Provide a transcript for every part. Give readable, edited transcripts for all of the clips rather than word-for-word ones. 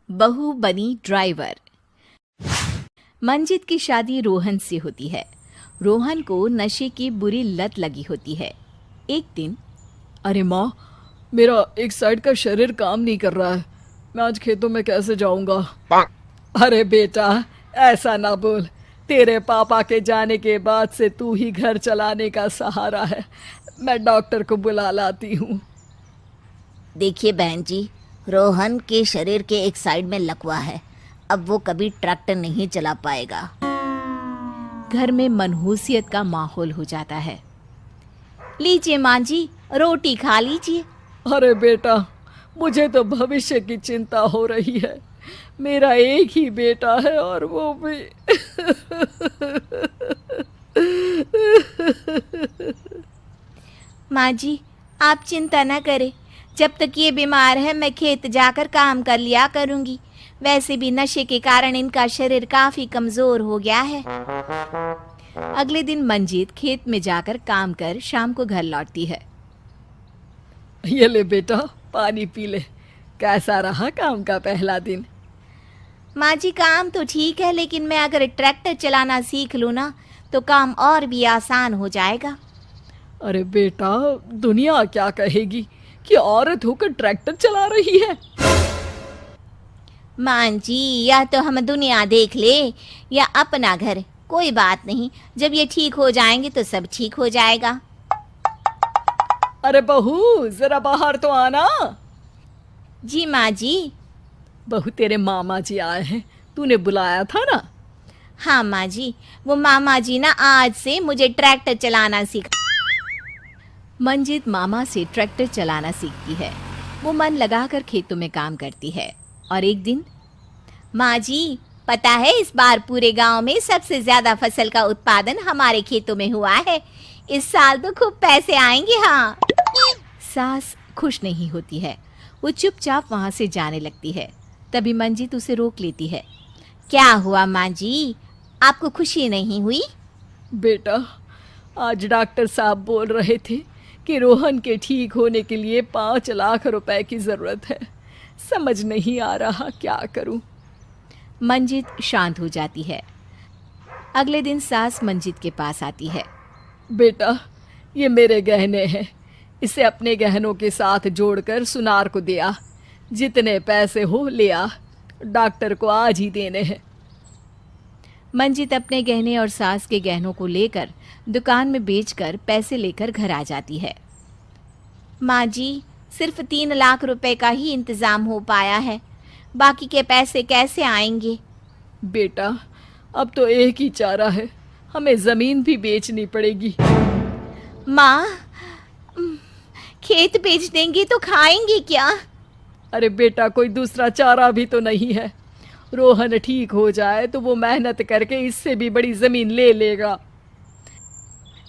बहू बनी ड्राइवर। मंजित की शादी रोहन से होती है। रोहन को नशे की बुरी लत लगी होती है। एक दिन, अरे माँ, मेरा एक साइड का शरीर काम नहीं कर रहा है। मैं आज खेतों में कैसे जाऊंगा? अरे बेटा, ऐसा ना बोल। तेरे पापा के जाने के बाद से तू ही घर चलाने का सहारा है। मैं डॉक्टर को बुला लाती हूँ। देखिए बहन जी, रोहन के शरीर के एक साइड में लकवा है। अब वो कभी ट्रैक्टर नहीं चला पाएगा। घर में मनहूसियत का माहौल हो जाता है। लीजिए माँ जी, रोटी खा लीजिए। अरे बेटा, मुझे तो भविष्य की चिंता हो रही है। मेरा एक ही बेटा है और वो भी माँ जी, आप चिंता न करें। जब तक ये बीमार है मैं खेत जाकर काम कर लिया करूँगी। वैसे भी नशे के कारण इनका शरीर काफ़ी कमज़ोर हो गया है। अगले दिन मंजीत खेत में जाकर काम कर शाम को घर लौटती है। ये ले बेटा, पानी पी ले। कैसा रहा काम का पहला दिन? माँ जी, काम तो ठीक है, लेकिन मैं अगर ट्रैक्टर चलाना सीख लूँ ना तो काम और भी आसान हो जाएगा। अरे बेटा, दुनिया क्या कहेगी कि औरत होकर ट्रैक्टर चला रही है। माँ जी, या तो हम दुनिया देख ले या अपना घर, कोई बात नहीं। जब ये ठीक हो जाएंगे तो सब ठीक हो जाएगा। अरे बहू, जरा बाहर तो आना। जी माँ जी। बहू, तेरे मामा जी आए हैं, तूने बुलाया था ना? हाँ माँ जी, वो मामा जी ना आज से मुझे ट्रैक्टर चलाना सीखा। मंजित मामा से ट्रैक्टर चलाना सीखती है। वो मन लगाकर खेतों में काम करती है। और एक दिन, माँ जी, पता है इस बार पूरे गांव में सबसे ज्यादा फसल का उत्पादन हमारे खेतों में हुआ है। इस साल तो खूब पैसे आएंगे। हाँ। सास खुश नहीं होती है। वो चुपचाप वहां से जाने लगती है। तभी मंजित उसे रोक लेती है। क्या हुआ माँ जी, आपको खुशी नहीं हुई? बेटा, आज डॉक्टर साहब बोल रहे थे कि रोहन के ठीक होने के लिए 5 लाख रुपए की ज़रूरत है। समझ नहीं आ रहा क्या करूं। मंजित शांत हो जाती है। अगले दिन सास मंजित के पास आती है। बेटा, ये मेरे गहने हैं। इसे अपने गहनों के साथ जोड़कर सुनार को दे आ। जितने पैसे हो ले आ। डॉक्टर को आज ही देने हैं। मंजित अपने गहने और सास के गहनों को लेकर दुकान में बेचकर पैसे लेकर घर आ जाती है। माँ जी, सिर्फ 3 लाख रुपए का ही इंतजाम हो पाया है। बाकी के पैसे कैसे आएंगे? बेटा, अब तो एक ही चारा है, हमें ज़मीन भी बेचनी पड़ेगी। माँ, खेत बेच देंगे तो खाएंगे क्या? अरे बेटा, कोई दूसरा चारा भी तो नहीं है। रोहन ठीक हो जाए तो वो मेहनत करके इससे भी बड़ी ज़मीन ले लेगा।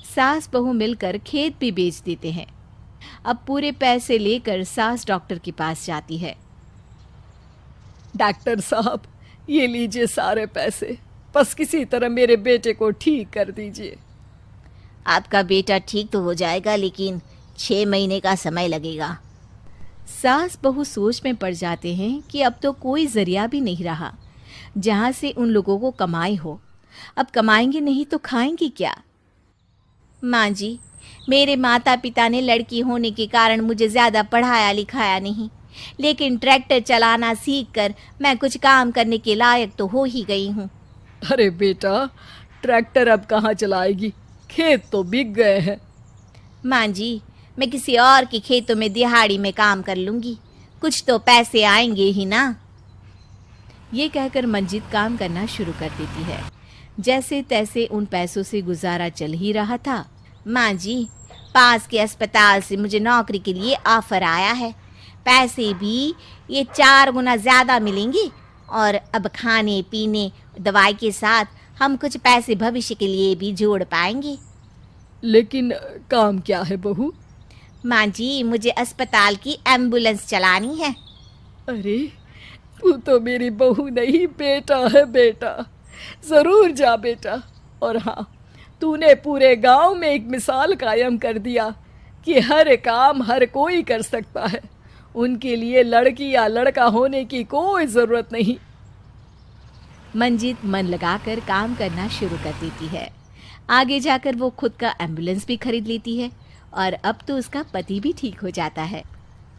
सास बहू मिलकर खेत भी बेच देते हैं। अब पूरे पैसे लेकर सास डॉक्टर के पास जाती है। डॉक्टर साहब, ये लीजिए सारे पैसे। बस किसी तरह मेरे बेटे को ठीक कर दीजिए। आपका बेटा ठीक तो हो जाएगा, लेकिन 6 महीने का समय लगेगा। सास बहू सोच में पड़ जाते हैं कि अब तो कोई जरिया भी नहीं रहा जहां से उन लोगों को कमाई हो। अब कमाएंगे नहीं तो खाएंगे क्या? माँ जी, मेरे माता पिता ने लड़की होने के कारण मुझे ज़्यादा पढ़ाया लिखाया नहीं, लेकिन ट्रैक्टर चलाना सीखकर मैं कुछ काम करने के लायक तो हो ही गई हूँ। अरे बेटा, ट्रैक्टर अब कहाँ चलाएगी? खेत तो बिक गए हैं। माँ जी, मैं किसी और के खेतों में दिहाड़ी में काम कर लूँगी, कुछ तो पैसे आएंगे ही ना। ये कहकर मंजित काम करना शुरू कर देती है। जैसे तैसे उन पैसों से गुजारा चल ही रहा था। माँ जी, पास के अस्पताल से मुझे नौकरी के लिए ऑफर आया है। पैसे भी ये 4 गुना ज़्यादा मिलेंगे और अब खाने पीने दवाई के साथ हम कुछ पैसे भविष्य के लिए भी जोड़ पाएंगे। लेकिन काम क्या है बहू? माँ जी, मुझे अस्पताल की एम्बुलेंस चलानी है। अरे, तू तो मेरी बहू नहीं, बेटा है बेटा। ज़रूर जा बेटा। और हाँ, तूने पूरे गांव में एक मिसाल कायम कर दिया कि हर काम हर कोई कर सकता है। उनके लिए लड़की या लड़का होने की कोई जरूरत नहीं। मंजित मन लगाकर काम करना शुरू कर देती है। आगे जाकर वो खुद का एम्बुलेंस भी खरीद लेती है और अब तो उसका पति भी ठीक हो जाता है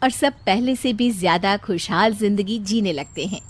और सब पहले से भी ज्यादा खुशहाल जिंदगी जीने लगते हैं।